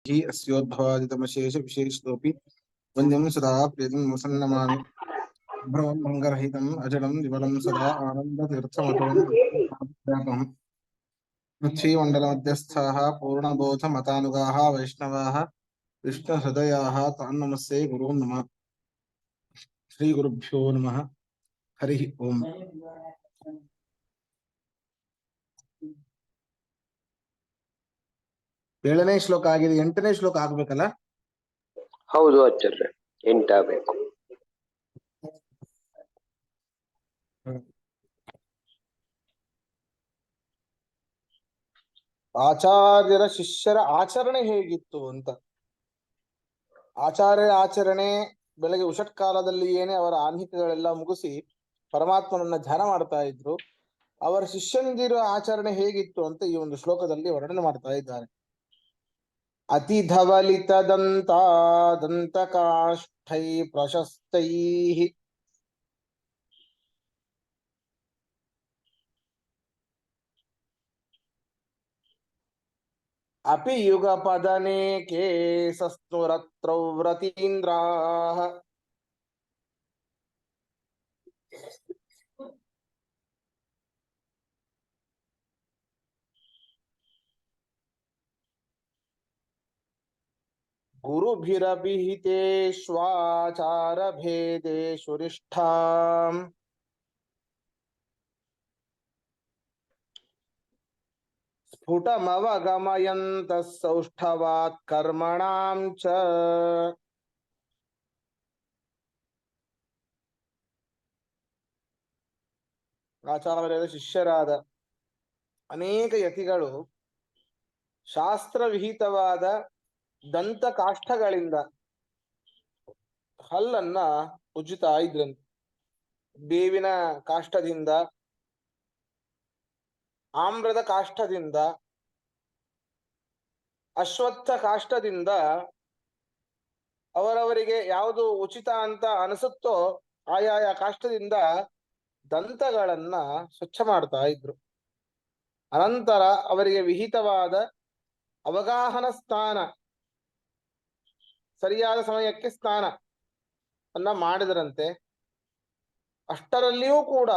अस्योद्भवादितमशेष विशेषतोऽपि वन्द्यं सदा प्रीतं मुसन्नमामि भ्रमं भङ्गरहितम् अजडं विमलं सदा आनन्दतीर्थमतुलं व्यापम् पृथ्वीमण्डलमध्यस्थाः पूर्णबोधमतानुगाः वैष्णवाः विष्णुहृदयाः तान् नमस्ते गुरून् नमः। श्रीगुरुभ्यो नमः। हरिः ओम्। ಏಳನೇ ಶ್ಲೋಕ ಆಗಿದೆ, ಎಂಟನೇ ಶ್ಲೋಕ ಆಗ್ಬೇಕಲ್ಲ? ಹೌದು ಆಚಾರ್ಯ, ಎಂಟಾಗಬೇಕು. ಆಚಾರ್ಯರ ಶಿಷ್ಯರ ಆಚರಣೆ ಹೇಗಿತ್ತು ಅಂತ. ಆಚಾರ್ಯರ ಆಚರಣೆ ಬೆಳಗ್ಗೆ ಉಷಟ್ಕಾಲದಲ್ಲಿ ಏನೇ ಅವರ ಆನ್ಹಿಕಗಳೆಲ್ಲ ಮುಗಿಸಿ ಪರಮಾತ್ಮನನ್ನ ಧ್ಯಾನ ಮಾಡ್ತಾ ಇದ್ರು. ಅವರ ಶಿಷ್ಯನಿಗಿರೋ ಆಚರಣೆ ಹೇಗಿತ್ತು ಅಂತ ಈ ಒಂದು ಶ್ಲೋಕದಲ್ಲಿ ವರ್ಣನೆ ಮಾಡ್ತಾ ಇದ್ದಾರೆ. ಅತಿ ಧವಲಿತ ದಂತಕಾಷ್ಠೈ ಪ್ರಶಸ್ತೈ ಅಪಿ ಯುಗಪದನೇಕೆ ಸಸ್ನುರತ್ರೌ ವ್ರತೀಂದ್ರಾಃ ಗುರುಭಿರಭಿಹಿತೇಷ್ವಾಚಾರಭೇದೇಷು ನಿಷ್ಠಾಂ ಸ್ಫುಟಮವಗಮಯಂತಃ ಸೌಷ್ಠವಾತ್ ಕರ್ಮಣಾಂ ಚ. ಆಚಾರ್ಯರ ಶಿಷ್ಯರಾದ ಅನೇಕ ಯತಿಗಳು ಶಾಸ್ತ್ರವಿಹಿತವಾದ ದಂತ ಕಾಷ್ಠಗಳಿಂದ ಹಲ್ಲನ್ನ ಉಜ್ಜುತ್ತಾ ಇದ್ರಂತೆ. ಬೇವಿನ ಕಾಷ್ಠದಿಂದ, ಆಮ್ರದ ಕಾಷ್ಠದಿಂದ, ಅಶ್ವತ್ಥ ಕಾಷ್ಠದಿಂದ ಅವರವರಿಗೆ ಯಾವುದು ಉಚಿತ ಅಂತ ಅನಿಸುತ್ತೋ ಆಯಾಯ ಕಾಷ್ಠದಿಂದ ದಂತಗಳನ್ನ ಸ್ವಚ್ಛ ಮಾಡ್ತಾ ಇದ್ರು. ಅನಂತರ ಅವರಿಗೆ ವಿಹಿತವಾದ ಅವಗಾಹನ ಸ್ನಾನ, ಸರಿಯಾದ ಸಮಯಕ್ಕೆ ಸ್ನಾನ ಅನ್ನ ಮಾಡಿದರಂತೆ. ಅಷ್ಟರಲ್ಲಿಯೂ ಕೂಡ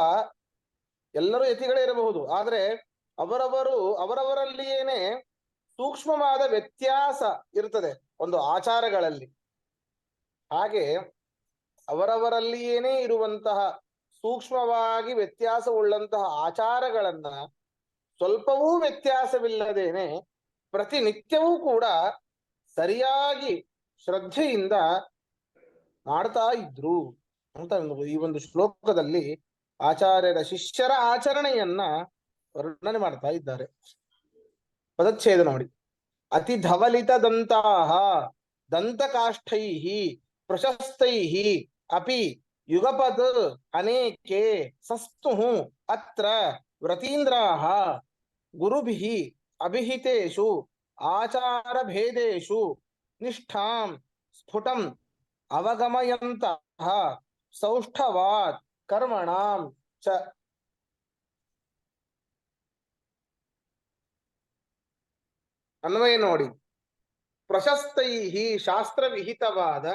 ಎಲ್ಲರೂ ಯತಿಗಳೇ ಇರಬಹುದು, ಆದರೆ ಅವರವರಲ್ಲಿಯೇನೆ ಸೂಕ್ಷ್ಮವಾದ ವ್ಯತ್ಯಾಸ ಇರ್ತದೆ ಒಂದು ಆಚಾರಗಳಲ್ಲಿ. ಹಾಗೆ ಅವರವರಲ್ಲಿಯೇನೇ ಇರುವಂತಹ ಸೂಕ್ಷ್ಮವಾಗಿ ವ್ಯತ್ಯಾಸವುಳ್ಳಂತಹ ಆಚಾರಗಳನ್ನ ಸ್ವಲ್ಪವೂ ವ್ಯತ್ಯಾಸವಿಲ್ಲದೇನೆ ಪ್ರತಿನಿತ್ಯವೂ ಕೂಡ ಸರಿಯಾಗಿ ಶ್ರದ್ಧೆಯಿಂದ ಮಾಡ್ತಾ ಇದ್ರು ಅಂತ ಈ ಒಂದು ಶ್ಲೋಕದಲ್ಲಿ ಆಚಾರ್ಯರ ಶಿಷ್ಯರ ಆಚರಣೆಯನ್ನ ವರ್ಣನೆ ಮಾಡ್ತಾ ಇದ್ದಾರೆ. ಪದಚ್ಛೇದ ನೋಡಿ. ಅತಿ ಧವಲಿತ ದಂತಾಹ ದಂತಕಾಷ್ಠೈ ಪ್ರಶಸ್ತೈ ಅಪಿ ಯುಗಪದ್ ಅನೇಕೆ ಸಸ್ತು ಅತ್ರ ವ್ರತೀಂದ್ರಾಃ ಗುರುಭಿಃ ಅಭಿಹಿತೇಷು ಆಚಾರ ಭೇದೇಷು ನಿಷ್ಠಾಂ ಸ್ಫುಟಂ ಅವಗಮಯಂತಃ ಸೌಷ್ಠವಾತ್ ಕರ್ಮಣಾಂ ಚ. ಅನ್ವಯ ನೋಡಿ. ಪ್ರಶಸ್ತೈ ಶಾಸ್ತ್ರವಿಹಿತವಾದ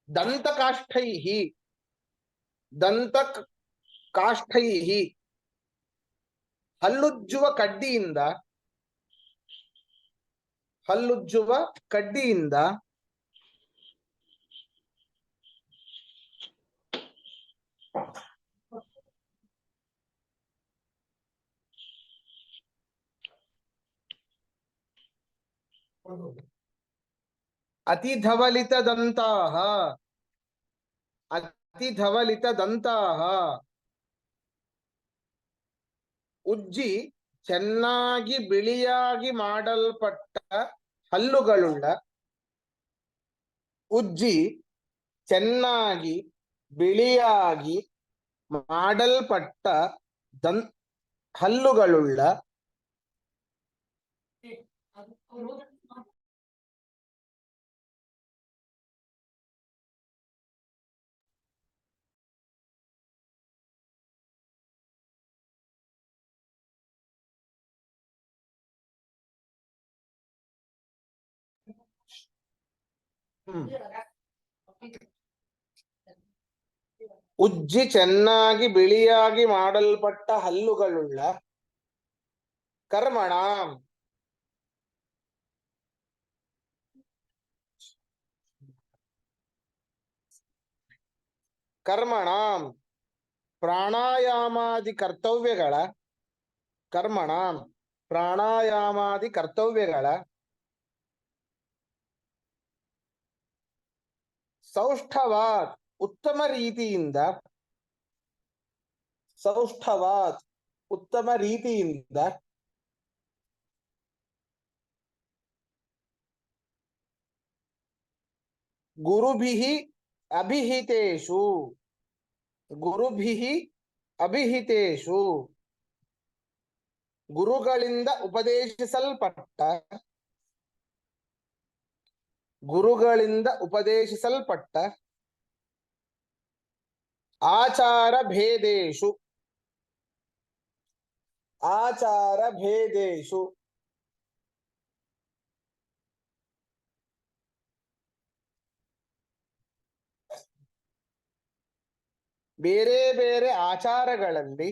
ದಂತಕಾಷ್ಠೈ ಹಲ್ಲುಜ್ಜುವ ಕಡ್ಡಿಯಿಂದ ಅತಿ ಧವಲಿತ ದಂತಾಹ ಉಜ್ಜಿ ಚೆನ್ನಾಗಿ ಬಿಳಿಯಾಗಿ ಮಾಡಲ್ಪಟ್ಟ ಹಲ್ಲುಗಳುಳ್ಳ ಹಲ್ಲುಗಳುಳ್ಳ ಉಜ್ಜಿ ಚೆನ್ನಾಗಿ ಬಿಳಿಯಾಗಿ ಮಾಡಲ್ಪಟ್ಟ ಹಲ್ಲುಗಳುಳ್ಳ ಕರ್ಮಣ ಕರ್ಮಣ ಪ್ರಾಣಾಯಾಮಾದಿ ಕರ್ತವ್ಯಗಳ ಕರ್ಮಣ ಪ್ರಾಣಾಯಾಮಾದಿ ಕರ್ತವ್ಯಗಳ ಸೌಷ್ಠವಾತ್ ಉತ್ತಮ ರೀತಿಯಿಂದ ಸೌಷ್ಠವಾತ್ ಉತ್ತಮ ರೀತಿಯಿಂದ ಗುರುಭಿಃ ಅಭಿಹಿತೇಷು ಗುರುಭಿಃ ಅಭಿಹಿತೇಷು ಗುರುಗಳಿಂದ ಉಪದೇಶಿಸಲ್ಪಟ್ಟ ಆಚಾರ ಭೇದೇಶು ಬೇರೆ ಬೇರೆ ಆಚಾರಗಳಲ್ಲಿ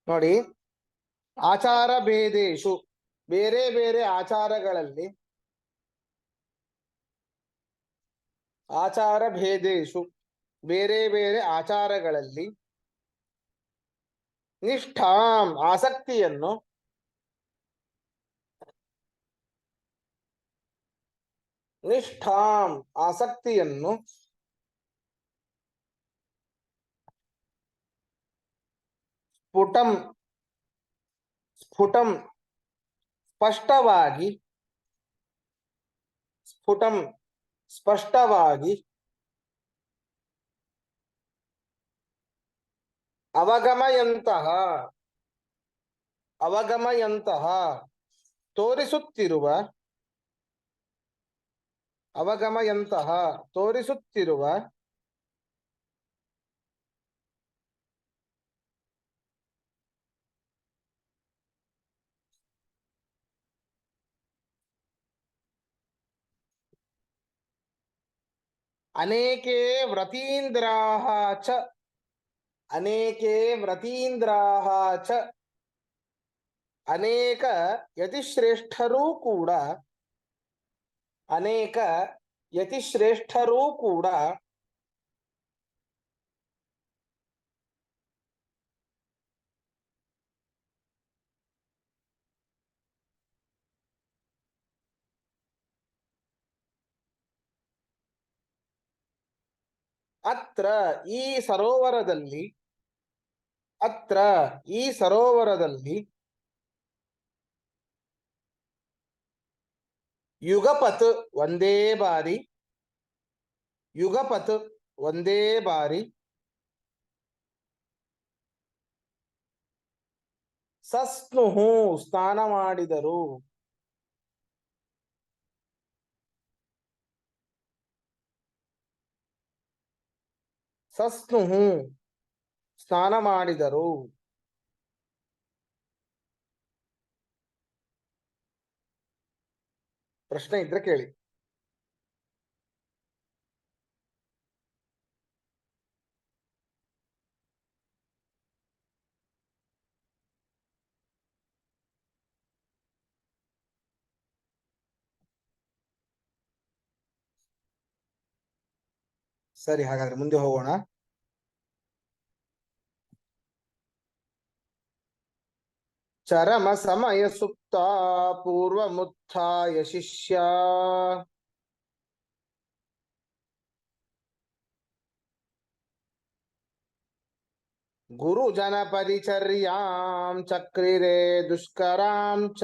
ನೋಡಿ, ಆಚಾರ ಭೇದೇಶು ಬೇರೆ ಬೇರೆ ಆಚಾರಗಳಲ್ಲಿ ನಿಷ್ಠಾಂ ಆಸಕ್ತಿಯನ್ನು ಸ್ಫುಟಂ ಸ್ಪಷ್ಟವಾಗಿ ಅವಗಮಯಂತಹ ತೋರಿಸುತ್ತಿರುವ ಅನೇಕೆ ವ್ರತೀಂದ್ರಾಃ ಚ ಅನೇಕ ಯತಿಶ್ರೇಷ್ಠರೂ ಕೂಡ ಅತ್ರ ಈ ಸರೋವರದಲ್ಲಿ ಯುಗಪತ್ ಒಂದೇ ಬಾರಿ ಸಸ್ನುಃ ಸ್ನಾನ ಮಾಡಿದರು. ಪ್ರಶ್ನೆ ಇದ್ರೆ ಕೇಳಿ. ಸರಿ, ಹಾಗಾದ್ರೆ ಮುಂದೆ ಹೋಗೋಣ. ಚರಮ ಸಮಯ ಸುಪ್ತ ಪೂರ್ವಮುತ್ಥಾಯ ಶಿಷ್ಯ ಗುರುಜನ ಪರಿಚರ್ಯಾಂ ಚಕ್ರಿರೆ ದುಷ್ಕರಾಂ ಚ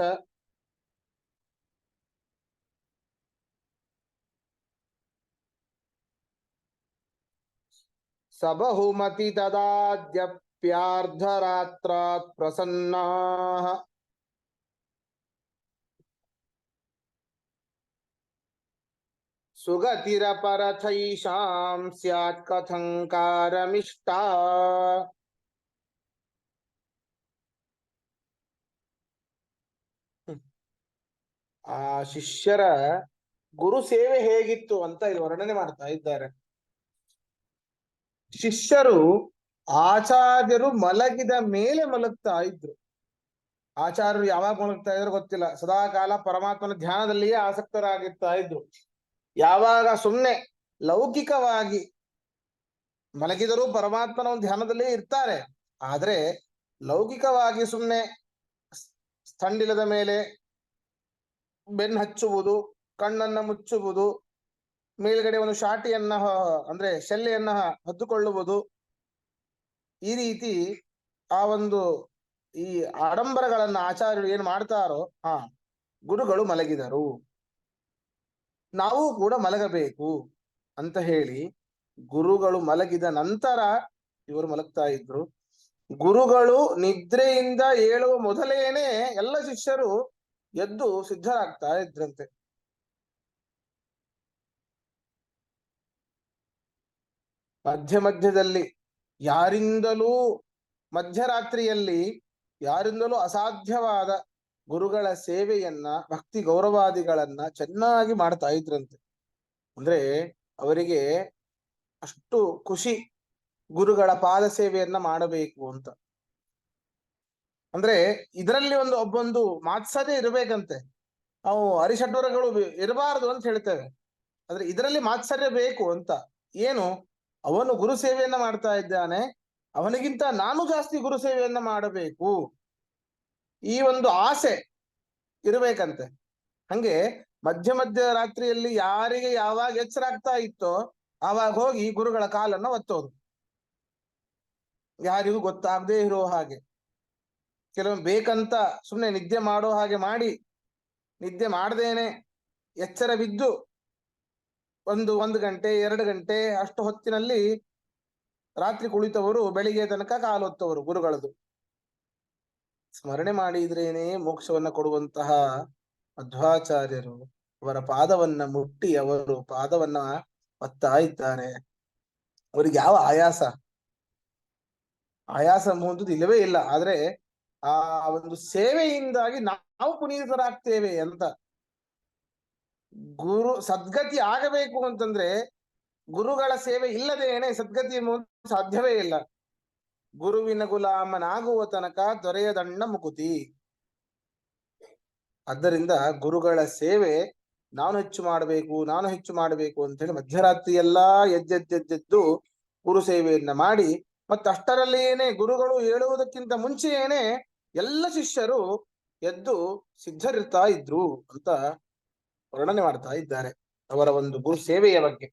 ಸಬಹುಮತಿ ತದಾದ್ಯಪ್ಯಾರ್ಧರಾತ್ರಾತ್ ಪ್ರಸನ್ನಾಃ ಸುಗತಿರಪರಥೈಷಾಂ ಸ್ಯಾತ್ ಕಥಂಕಾರಮಿಷ್ಟಾ. ಆ ಶಿಷ್ಯರ ಗುರು ಸೇವೆ ಹೇಗಿತ್ತು ಅಂತ ಇಲ್ಲಿ ವರ್ಣನೆ ಮಾಡ್ತಾ ಇದ್ದಾರೆ. ಶಿಷ್ಯರು ಆಚಾರ್ಯರು ಮಲಗಿದ ಮೇಲೆ ಮಲಗ್ತಾ ಇದ್ರು. ಆಚಾರ್ಯರು ಯಾವಾಗ ಮಲಗ್ತಾ ಇದ್ರು ಗೊತ್ತಿಲ್ಲ, ಸದಾ ಕಾಲ ಪರಮಾತ್ಮನ ಧ್ಯಾನದಲ್ಲಿಯೇ ಆಸಕ್ತರಾಗಿರ್ತಾ ಇದ್ರು. ಯಾವಾಗ ಸುಮ್ನೆ ಲೌಕಿಕವಾಗಿ ಮಲಗಿದರೂ ಪರಮಾತ್ಮನ ಒಂದು ಧ್ಯಾನದಲ್ಲೇ ಇರ್ತಾರೆ. ಆದ್ರೆ ಲೌಕಿಕವಾಗಿ ಸುಮ್ನೆ ಸ್ಥಂಡಿಲದ ಮೇಲೆ ಬೆನ್ನು ಹಚ್ಚುವುದು, ಕಣ್ಣನ್ನ ಮುಚ್ಚುವುದು, ಮೇಲ್ಗಡೆ ಒಂದು ಶಾಟಿಯನ್ನ ಅಂದ್ರೆ ಶೆಲ್ಲೆಯನ್ನ ಹೊದ್ದುಕೊಳ್ಳುವುದು, ಈ ರೀತಿ ಆ ಒಂದು ಈ ಆಡಂಬರಗಳನ್ನ ಆಚಾರ್ಯರು ಏನ್ ಮಾಡ್ತಾರೋ, ಗುರುಗಳು ಮಲಗಿದರು, ನಾವು ಕೂಡ ಮಲಗಬೇಕು ಅಂತ ಹೇಳಿ ಗುರುಗಳು ಮಲಗಿದ ನಂತರ ಇವರು ಮಲಗ್ತಾ ಇದ್ರು. ಗುರುಗಳು ನಿದ್ರೆಯಿಂದ ಏಳುವ ಮೊದಲೇನೆ ಎಲ್ಲ ಶಿಷ್ಯರು ಎದ್ದು ಸಿದ್ಧರಾಗ್ತಾ ಇದ್ರಂತೆ. ಮಧ್ಯ ಮಧ್ಯದಲ್ಲಿ ಯಾರಿಂದಲೂ ಮಧ್ಯರಾತ್ರಿಯಲ್ಲಿ ಯಾರಿಂದಲೂ ಅಸಾಧ್ಯವಾದ ಗುರುಗಳ ಸೇವೆಯನ್ನ, ಭಕ್ತಿ ಗೌರವಾದಿಗಳನ್ನ ಚೆನ್ನಾಗಿ ಮಾಡ್ತಾ ಇದ್ರಂತೆ. ಅಂದ್ರೆ ಅವರಿಗೆ ಅಷ್ಟು ಖುಷಿ ಗುರುಗಳ ಪಾದ ಸೇವೆಯನ್ನ ಮಾಡಬೇಕು ಅಂತ. ಅಂದ್ರೆ ಇದರಲ್ಲಿ ಒಬ್ಬೊಂದು ಮಾತ್ಸರ್ಯ ಇರಬೇಕಂತೆ. ನಾವು ಅರಿಷಡ್ವರಗಳು ಇರಬಾರದು ಅಂತ ಹೇಳ್ತೇವೆ, ಆದ್ರೆ ಇದರಲ್ಲಿ ಮಾತ್ಸರ್ಯ ಬೇಕು ಅಂತ. ಏನು, ಅವನು ಗುರು ಸೇವೆಯನ್ನ ಮಾಡ್ತಾ ಇದ್ದಾನೆ, ಅವನಿಗಿಂತ ನಾನು ಜಾಸ್ತಿ ಗುರು ಸೇವೆಯನ್ನ ಮಾಡಬೇಕು, ಈ ಒಂದು ಆಸೆ ಇರಬೇಕಂತೆ. ಹಂಗೆ ಮಧ್ಯ ಮಧ್ಯ ರಾತ್ರಿಯಲ್ಲಿ ಯಾರಿಗೆ ಯಾವಾಗ ಎಚ್ಚರ ಆಗ್ತಾ ಇತ್ತೋ ಆವಾಗ ಹೋಗಿ ಗುರುಗಳ ಕಾಲನ್ನ ಒತ್ತೋದು, ಯಾರಿಗೂ ಗೊತ್ತಾಗದೇ ಇರೋ ಹಾಗೆ. ಕೆಲವೊಮ್ಮೆ ಬೇಕಂತ ಸುಮ್ಮನೆ ನಿದ್ದೆ ಮಾಡೋ ಹಾಗೆ ಮಾಡಿ, ನಿದ್ದೆ ಮಾಡದೇನೆ ಎಚ್ಚರ ಬಿದ್ದು ಒಂದು ಗಂಟೆ 2 ಗಂಟೆ ಅಷ್ಟು ಹೊತ್ತಿನಲ್ಲಿ ರಾತ್ರಿ ಕುಳಿತವರು ಬೆಳಿಗ್ಗೆ ತನಕ ಕಾಲೊತ್ತವರು ಗುರುಗಳದು. ಸ್ಮರಣೆ ಮಾಡಿದ್ರೇನೆ ಮೋಕ್ಷವನ್ನ ಕೊಡುವಂತಹ ಮಧ್ವಾಚಾರ್ಯರು ಅವರ ಪಾದವನ್ನ ಮುಟ್ಟಿ ಅವರು ಪಾದವನ್ನ ಒತ್ತಾ ಇದ್ದಾರೆ. ಅವರಿಗೆ ಯಾವ ಆಯಾಸ ಅನ್ನುವಂಥದ್ದು ಇಲ್ಲವೇ ಇಲ್ಲ. ಆದ್ರೆ ಆ ಒಂದು ಸೇವೆಯಿಂದಾಗಿ ನಾವು ಪುನೀತರಾಗ್ತೇವೆ ಅಂತ. ಗುರು ಸದ್ಗತಿ ಆಗಬೇಕು ಅಂತಂದ್ರೆ ಗುರುಗಳ ಸೇವೆ ಇಲ್ಲದೇನೆ ಸದ್ಗತಿ ಸಾಧ್ಯವೇ ಇಲ್ಲ. ಗುರುವಿನ ಗುಲಾಮನಾಗುವ ತನಕ ದೊರೆಯದಣ್ಣ ಮುಕುತಿ. ಆದ್ದರಿಂದ ಗುರುಗಳ ಸೇವೆ ನಾನು ಹೆಚ್ಚು ಮಾಡಬೇಕು ಅಂತ ಹೇಳಿ ಮಧ್ಯರಾತ್ರಿ ಎಲ್ಲಾ ಎದ್ದೆದ್ದು ಗುರು ಸೇವೆಯನ್ನ ಮಾಡಿ, ಮತ್ತಷ್ಟರಲ್ಲಿಯೇನೆ ಗುರುಗಳು ಹೇಳುವುದಕ್ಕಿಂತ ಮುಂಚೆಯೇನೆ ಎಲ್ಲ ಶಿಷ್ಯರು ಎದ್ದು ಸಿದ್ಧರಿರ್ತಾ ಇದ್ರು ಅಂತ ವರ್ಣನೆ ಮಾಡ್ತಾ ಇದ್ದಾರೆ ಅವರ ಒಂದು ಗುರು ಸೇವೆಯ ಬಗ್ಗೆ.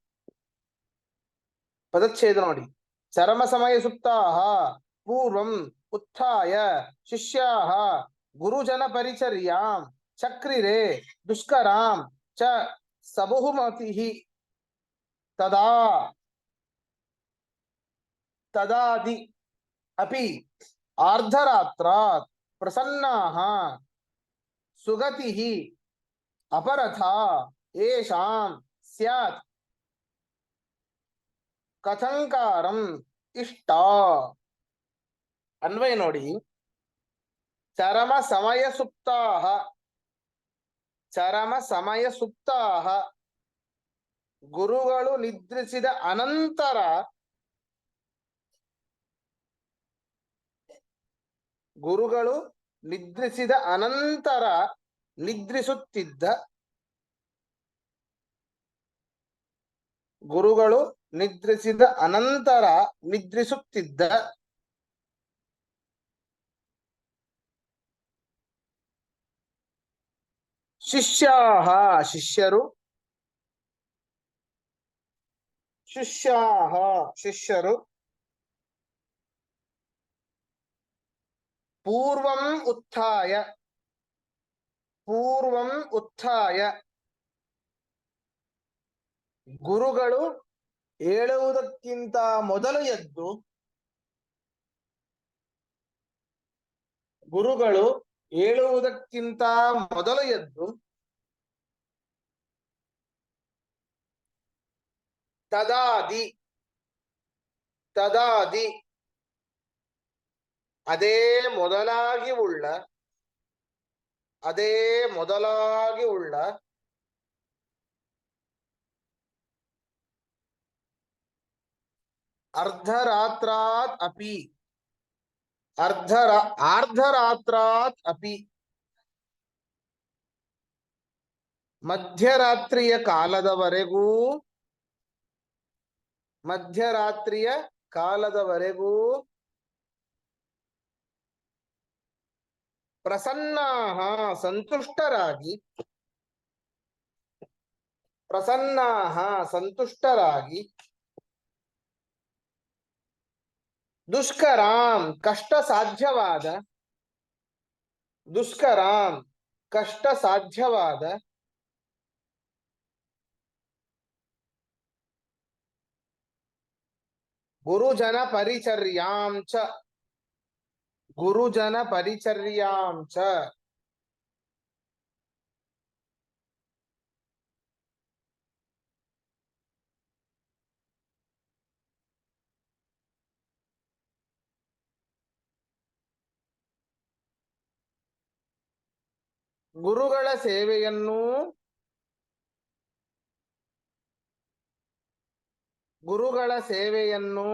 ಪದಚ್ಛೇದ ನೋಡಿ. ಚರಮ ಸಮಯ ಸುಪ್ತಾಹ ಪೂರ್ವಂ ಉತ್ಥಾಯ ಶಿಷ್ಯಾಹ ಗುರುಜನ ಪರಿಚರ್ಯಾಂ ಚಕ್ರಿರೆ ದುಷ್ಕರಾಂ ಚ ಸಬಹುಮತಿ ತದಾದಿ ಅಪಿ ಆರ್ಧರಾತ್ರಾತ್ ಪ್ರಸನ್ನಾಃ ಸುಗತಿಃ ಅಪರಥಾ ಯೇಷಾಂ ಸ್ಯಾತ್ ಕಥಂಕಾರಂ ಇಷ್ಟ. ಅನ್ವಯ ನೋಡಿ. ಚರಮ ಸಮಯ ಸುಪ್ತಾಹ ಗುರುಗಳು ನಿದ್ರಿಸಿದ ಅನಂತರ ನಿದ್ರಿಸುತ್ತಿದ್ದ ಶಿಷ್ಯರು ಪೂರ್ವಂ ಉತ್ಥಾಯ ಗುರುಗಳು ಏಳುವುದಕ್ಕಿಂತ ಮೊದಲು ಎದ್ದು ಗುರುಗಳು ಏಳುವುದಕ್ಕಿಂತ ಮೊದಲು ಎದ್ದು ತದಾದಿ ತದಾದಿ ಅದೇ ಮೊದಲಾಗಿ ಉಳ್ಳ ಅದೇ ಮೊದಲಾಗಿ ಉಳ್ಳ ಅರ್ಧರಾತ್ರಾತ್ ಅಪಿ ಆರ್ಧರಾತ್ರಾತ್ ಅಪಿ ಮಧ್ಯರಾತ್ರಿಯ ಕಾಲದವರೆಗೂ ಪ್ರಸನ್ನಾಹ ಸಂತುಷ್ಟರಾಗಿ ದುಷ್ಕರಾಂ ಕಷ್ಟ ಸಾಧ್ಯವಾದ ಗುರುಜನ ಪರಿಚರ್ಯಾಂ ಚ ಗುರುಗಳ ಸೇವೆಯನ್ನು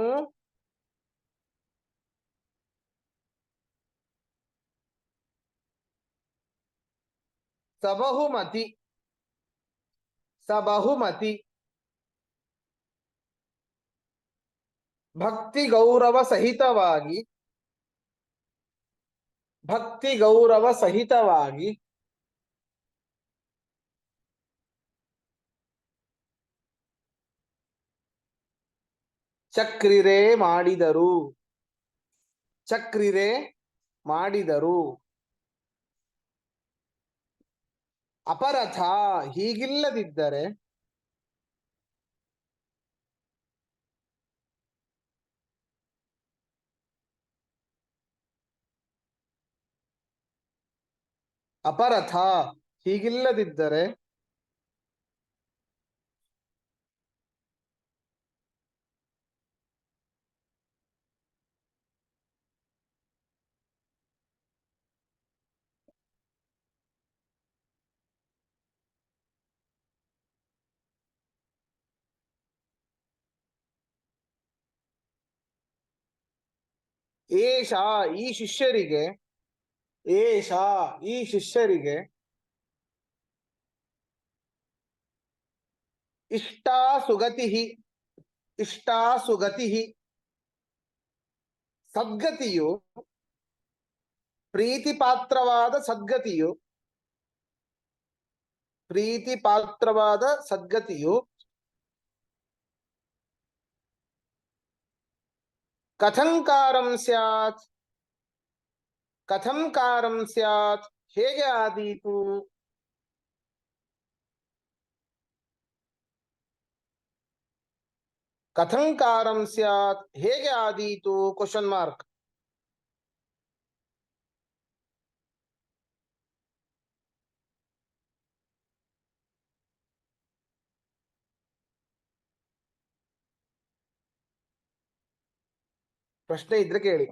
ಸಬಹುಮತಿ ಭಕ್ತಿ ಗೌರವ ಸಹಿತವಾಗಿ ಚಕ್ರಿರೆ ಮಾಡಿದರು ಅಪರಥ ಹೀಗಿಲ್ಲದಿದ್ದರೆ ಏಷ ಈ ಶಿಷ್ಯರಿಗೆ ಇಷ್ಟಾ ಸುಗತಿ ಸದ್ಗತಿಯು ಪ್ರೀತಿಪಾತ್ರವಾದ ಸದ್ಗತಿಯು ಕಥಂಕಾರಂ ಸ್ಯಾತ್ ಹೇಗೆ ಆದೀತು ಕ್ವಶನ್ ಮಾರ್ಕ್ ಪ್ರಶ್ನೆ ಇದ್ರೆ ಕೇಳಿ.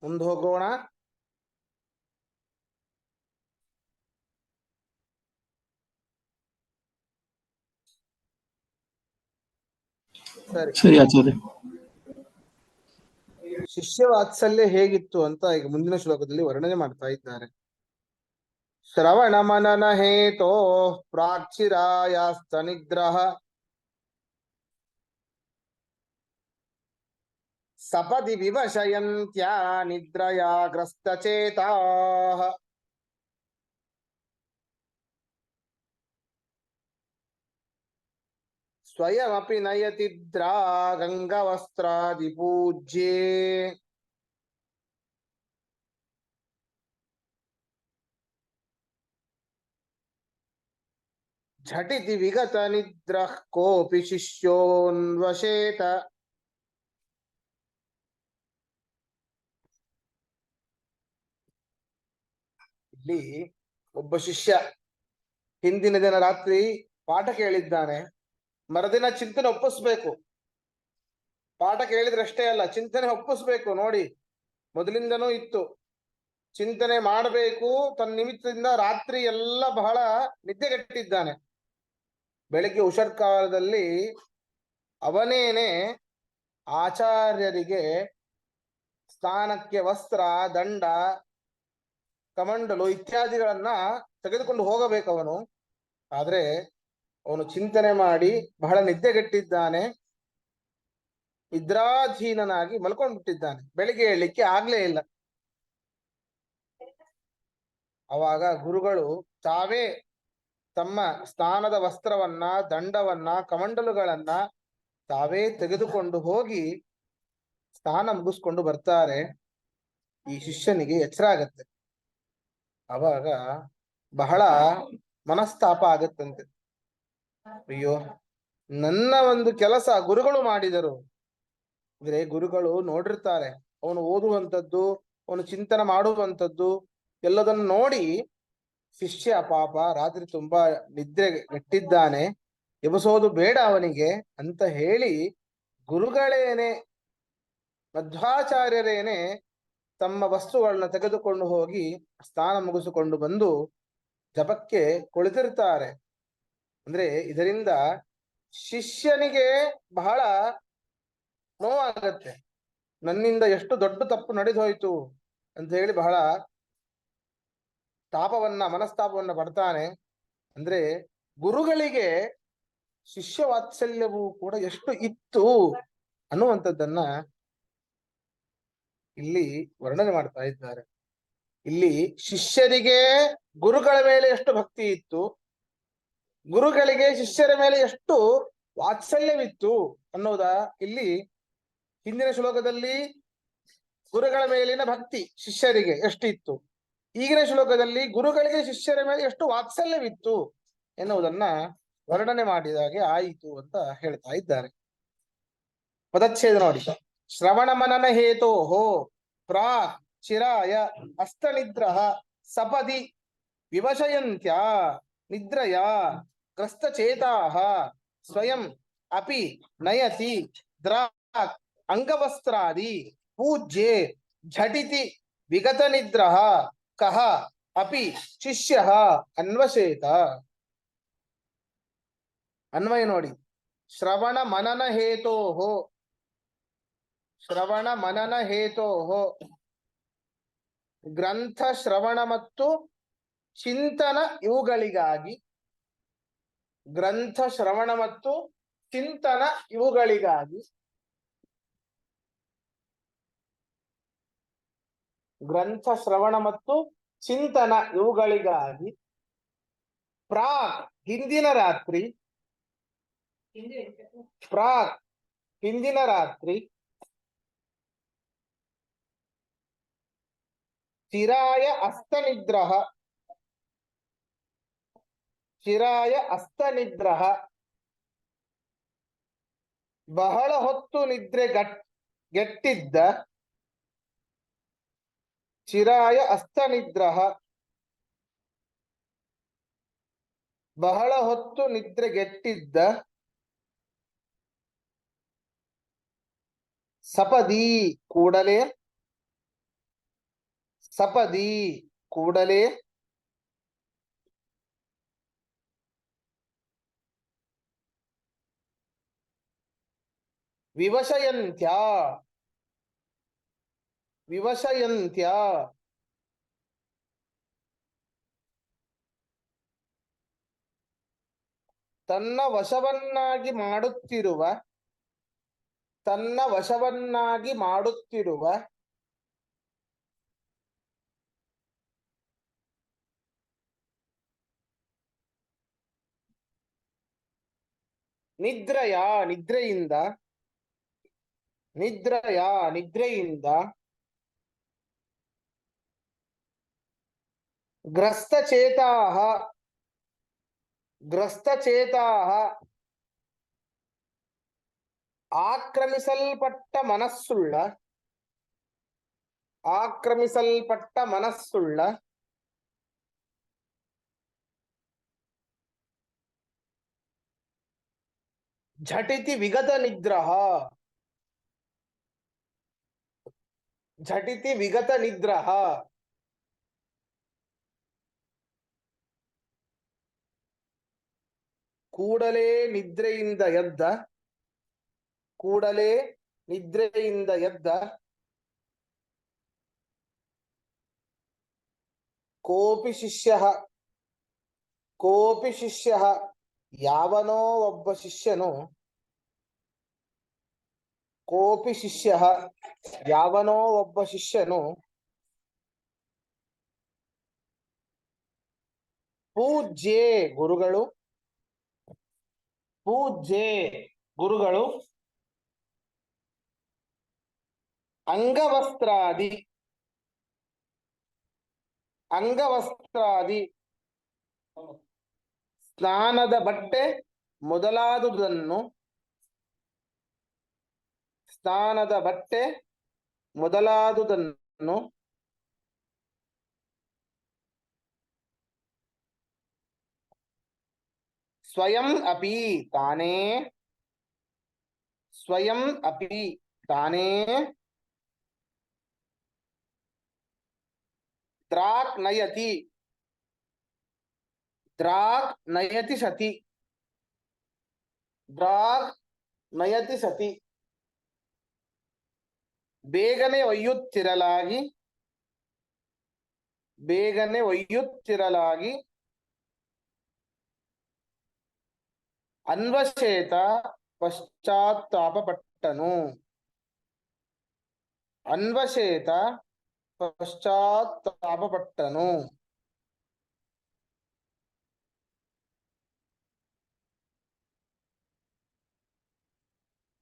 ಮುಂದೆ ಹೋಗೋಣ. ಸರಿ ಆಚಾರ್ಯ. ಶಿಷ್ಯ ವಾತ್ಸಲ್ಯ ಹೇಗಿತ್ತು ಅಂತ ಈಗ ಮುಂದಿನ ಶ್ಲೋಕದಲ್ಲಿ ವರ್ಣನೆ ಮಾಡ್ತಾ ಇದ್ದಾರೆ. ಶ್ರವಣ ಮನನ ಹೇತೋ ಪ್ರಾಚಿರಾಯಾಸ್ತ ನಿಗ್ರಹ ಸಪದಿ ವಿವಶಯಂತ್ಯ ನಿದ್ರಯಾಗ್ರಸ್ತಚೇತಾಃ ಸ್ವಯಮಪಿ ನಯತಿದ್ರಾ ಗಂಗವಸ್ತ್ರಾದಿ ಪೂಜ್ಯೇ ಝಟಿತಿ ವಿಗತ ನಿದ್ರಃ ಕೋಪಿ ಶಿಷ್ಯೋನ್ವಶೇತ. ಇಲ್ಲಿ ಒಬ್ಬ ಶಿಷ್ಯ ಹಿಂದಿನ ದಿನ ರಾತ್ರಿ ಪಾಠ ಕೇಳಿದ್ದಾನೆ, ಮರುದಿನ ಚಿಂತನೆ ಒಪ್ಪಿಸ್ಬೇಕು. ಪಾಠ ಕೇಳಿದ್ರೆ ಅಷ್ಟೇ ಅಲ್ಲ, ಚಿಂತನೆ ಒಪ್ಪಿಸ್ಬೇಕು. ನೋಡಿ, ಮೊದಲಿಂದನೂ ಇತ್ತು, ಚಿಂತನೆ ಮಾಡಬೇಕು. ತನ್ನ ನಿಮಿತ್ತದಿಂದ ರಾತ್ರಿ ಎಲ್ಲ ಬಹಳ ನಿದ್ದೆಗೆಟ್ಟಿದ್ದಾನೆ. ಬೆಳಿಗ್ಗೆ ಉಷರ್ಕಾಲದಲ್ಲಿ ಅವನೇನೆ ಆಚಾರ್ಯರಿಗೆ ಸ್ನಾನಕ್ಕೆ ವಸ್ತ್ರ, ದಂಡ, ಕಮಂಡಲು ಇತ್ಯಾದಿಗಳನ್ನ ತೆಗೆದುಕೊಂಡು ಹೋಗಬೇಕು ಅವನು. ಆದ್ರೆ ಅವನು ಚಿಂತನೆ ಮಾಡಿ ಬಹಳ ನಿದ್ದೆಗೆಟ್ಟಿದ್ದಾನೆ, ನಿದ್ರಾಧೀನನಾಗಿ ಮಲ್ಕೊಂಡ್ಬಿಟ್ಟಿದ್ದಾನೆ. ಬೆಳಿಗ್ಗೆ ಹೇಳಲಿಕ್ಕೆ ಆಗ್ಲೇ ಇಲ್ಲ. ಅವಾಗ ಗುರುಗಳು ತಾವೇ ತಮ್ಮ ಸ್ನಾನದ ವಸ್ತ್ರವನ್ನ, ದಂಡವನ್ನ, ಕಮಂಡಲುಗಳನ್ನ ತಾವೇ ತೆಗೆದುಕೊಂಡು ಹೋಗಿ ಸ್ನಾನ ಮುಗಿಸ್ಕೊಂಡು ಬರ್ತಾರೆ. ಈ ಶಿಷ್ಯನಿಗೆ ಎಚ್ಚರ ಆಗತ್ತೆ. ಅವಾಗ ಬಹಳ ಮನಸ್ತಾಪ ಆಗತ್ತಂತೆ. ಅಯ್ಯೋ, ನನ್ನ ಒಂದು ಕೆಲಸ ಗುರುಗಳು ಮಾಡಿದರು. ಅಂದ್ರೆ ಗುರುಗಳು ನೋಡಿರ್ತಾರೆ, ಅವನು ಓದುವಂಥದ್ದು, ಅವನು ಚಿಂತನೆ ಮಾಡುವಂಥದ್ದು ಎಲ್ಲದನ್ನು ನೋಡಿ, ಶಿಷ್ಯ ಪಾಪ ರಾತ್ರಿ ತುಂಬಾ ನಿದ್ರೆ ಗಟ್ಟಿದ್ದಾನೆ, ಎಬಸೋದು ಬೇಡ ಅವನಿಗೆ ಅಂತ ಹೇಳಿ ಗುರುಗಳೇನೆ, ಮಧ್ವಾಚಾರ್ಯರೇನೆ ತಮ್ಮ ವಸ್ತುಗಳನ್ನ ತೆಗೆದುಕೊಂಡು ಹೋಗಿ ಸ್ನಾನ ಮುಗಿಸಿಕೊಂಡು ಬಂದು ಜಪಕ್ಕೆ ಕುಳಿತಿರ್ತಾರೆ. ಅಂದ್ರೆ ಇದರಿಂದ ಶಿಷ್ಯನಿಗೆ ಬಹಳ ನೋವಾಗತ್ತೆ. ನನ್ನಿಂದ ಎಷ್ಟು ದೊಡ್ಡ ತಪ್ಪು ನಡೆದೋಯ್ತು ಅಂತ ಹೇಳಿ ಬಹಳ ಮನಸ್ತಾಪವನ್ನ ಪಡ್ತಾನೆ. ಅಂದ್ರೆ ಗುರುಗಳಿಗೆ ಶಿಷ್ಯ ವಾತ್ಸಲ್ಯವೂ ಕೂಡ ಎಷ್ಟು ಇತ್ತು ಅನ್ನುವಂಥದ್ದನ್ನ ಇಲ್ಲಿ ವರ್ಣನೆ ಮಾಡ್ತಾ ಇದ್ದಾರೆ. ಇಲ್ಲಿ ಶಿಷ್ಯರಿಗೆ ಗುರುಗಳ ಮೇಲೆ ಎಷ್ಟು ಭಕ್ತಿ ಇತ್ತು, ಗುರುಗಳಿಗೆ ಶಿಷ್ಯರ ಮೇಲೆ ಎಷ್ಟು ವಾತ್ಸಲ್ಯವಿತ್ತು ಅನ್ನೋದ ಇಲ್ಲಿ ಹಿಂದಿನ ಶ್ಲೋಕದಲ್ಲಿ ಗುರುಗಳ ಮೇಲಿನ ಭಕ್ತಿ ಶಿಷ್ಯರಿಗೆ ಎಷ್ಟಿತ್ತು, ಈಗಿನ ಶ್ಲೋಕದಲ್ಲಿ ಗುರುಗಳಿಗೆ ಶಿಷ್ಯರ ಮೇಲೆ ಎಷ್ಟು ವಾತ್ಸಲ್ಯವಿತ್ತು ಎನ್ನುವುದನ್ನ ವರ್ಣನೆ ಮಾಡಿದಾಗೆ ಆಯಿತು ಅಂತ ಹೇಳ್ತಾ ಇದ್ದಾರೆ. ಪದಚ್ಛೇದ ನೋಡಿ. ಶ್ರವಣ ಮನನ ಹೇತೋಹೋ ಪ್ರಾಕ್ ಚಿರಾಯ ಅಸ್ತನಿದ್ರಃ ಸಪದಿ ವಿವಶಯಂತ್ಯ ನಿದ್ರಯ ಗ್ರಸ್ತಚೇತಾಃ ಸ್ವಯಂ ಅಪಿ ನಯತಿ ದ್ರಾಕ್ ಅಂಗವಸ್ತ್ರಾದಿ ಪೂಜ್ಯೆ ಝಟಿತಿ ವಿಗತ ನಿದ್ರಃ ಕಹ ಅಪಿ ಶಿಷ್ಯಃ ಅನ್ವಶೇತ. ಅನ್ವಯ ನೋಡಿ. ಶ್ರವಣ ಮನನ ಹೇತೋಹೋ, ಶ್ರವಣ ಮನನ ಹೇತೋಹೋ, ಗ್ರಂಥ ಶ್ರವಣ ಮತ್ತು ಚಿಂತನ ಇವುಗಳಿಗಾಗಿ, ಗ್ರಂಥ ಶ್ರವಣ ಮತ್ತು ಚಿಂತನ ಇವುಗಳಿಗಾಗಿ, ಗ್ರಂಥ ಶ್ರವಣ ಮತ್ತು ಚಿಂತನ ಇವುಗಳಿಗಾಗಿ ಪ್ರಾಕ್ ಹಿಂದಿನ ರಾತ್ರಿ, ಪ್ರಾಕ್ ಹಿಂದಿನ ರಾತ್ರಿ ಚಿರಾಯ ಅಸ್ತನಿದ್ರಃ, ಚಿರಾಯ ಅಸ್ತನಿದ್ರಃ ಬಹಳ ಹೊತ್ತು ನಿದ್ರೆ ಗೆಟ್ಟಿದ್ದ, ಚಿರಾಯ ಅಸ್ತನಿದ್ರಃ ಬಹಳ ಹೊತ್ತು ನಿದ್ರೆಗೆಟ್ಟಿದ್ದ, ಸಪದಿ ಕೂಡಲೇ, ಸಪದಿ ಕೂಡಲೇ ವಿವಶಯಂತ್ಯ, ವಿವಶಯಂತ್ಯ ತನ್ನ ವಶವನ್ನಾಗಿ ಮಾಡುತ್ತಿರುವ, ತನ್ನ ವಶವನ್ನಾಗಿ ಮಾಡುತ್ತಿರುವ ನಿದ್ರಯ ನಿದ್ರೆಯಿಂದ, ನಿದ್ರಯ ನಿದ್ರೆಯಿಂದ ಗ್ರಸ್ತಚೇತಾಃ ಗ್ರಸ್ತಚೇತಾಃ ಆಕ್ರಮಿಸಲ್ಪಟ್ಟ ಮನಸ್ಸುಳ್ಳ ಝಟಿತಿ ವಿಗತ ನಿದ್ರಃ ಕೂಡಲೇ ನಿದ್ರೆಯಿಂದ ಎದ್ದ ಕೋಪಿ ಶಿಷ್ಯಃ ಯಾವನೋ ಒಬ್ಬ ಶಿಷ್ಯನು ಪೂಜ್ಯೇ ಗುರುಗಳು ಅಂಗವಸ್ತ್ರಾದಿ ಸ್ನಾನದ ಬಟ್ಟೆ ಮೊದಲಾದುದನ್ನು ಸ್ವಯಂ ಅಪಿ ತಾನೇ ದ್ರಾಕ್ ನಯತಿ ಸತಿ ಬೇಗನೆ ಒಯ್ಯುತ್ತಿರಲಾಗಿ ಅನ್ವಶೇತ ಪಶ್ಚಾತ್ತಾಪಪಟ್ಟನು.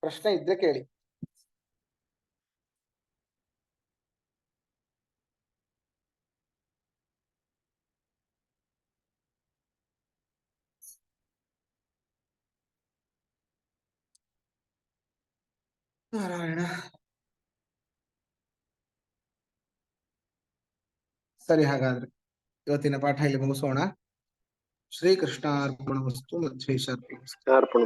ಪ್ರಶ್ನೆ ಇದ್ರೆ ಕೇಳಿ. ನಾರಾಯಣ. ಸರಿ, ಹಾಗಾದ್ರೆ ಇವತ್ತಿನ ಪಾಠ ಇಲ್ಲಿ ಮುಗಿಸೋಣ. ಶ್ರೀಕೃಷ್ಣಾರ್ಪಣಮಸ್ತು. ಮಧ್ವೇಶ ಅರ್ಪಣ